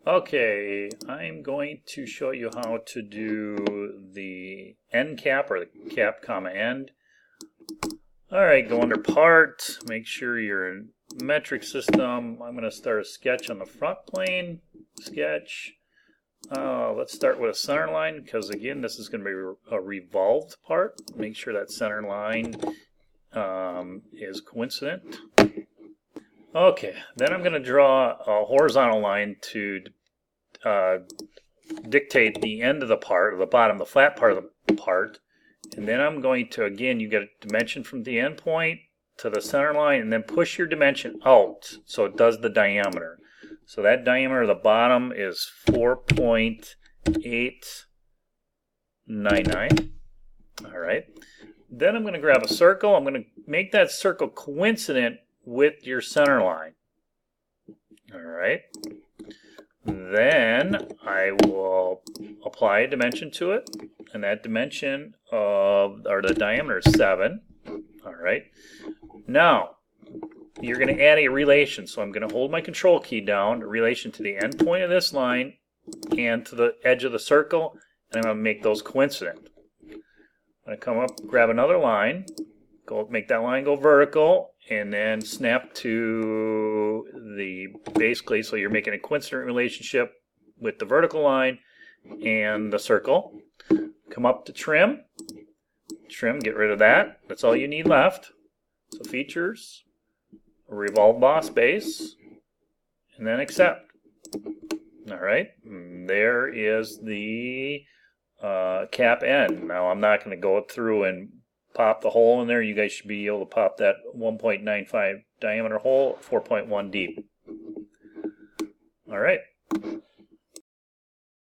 Okay, I'm going to show you how to do the end cap or the cap comma end. Alright, go under part, make sure you're in metric system. I'm going to start a sketch on the front plane. Sketch. Let's start with a center line because again this is going to be a revolved part. Make sure that center line is coincident. Okay, then I'm going to draw a horizontal line to dictate the end of the part, or the bottom, the flat part of the part. And then I'm going to, again, you get a dimension from the end point to the center line, and then push your dimension out so it does the diameter. So that diameter of the bottom is 4.899. All right. Then I'm going to grab a circle. I'm going to make that circle coincident with your center line. All right. Then I will apply a dimension to it, and that dimension or the diameter is 7. All right. Now you're going to add a relation. So I'm going to hold my control key down, a relation to the end point of this line and to the edge of the circle, and I'm going to make those coincident. I'm going to come up, grab another line, go make that line go vertical, and then snap to the basically, so you're making a coincident relationship with the vertical line and the circle. Come up to trim, get rid of that. That's all you need left. So features, a revolve boss base, and then accept. All right, and there is the cap end. Now I'm not going to go through and pop the hole in there. You guys should be able to pop that 1.95 diameter hole, 4.1 deep. All right.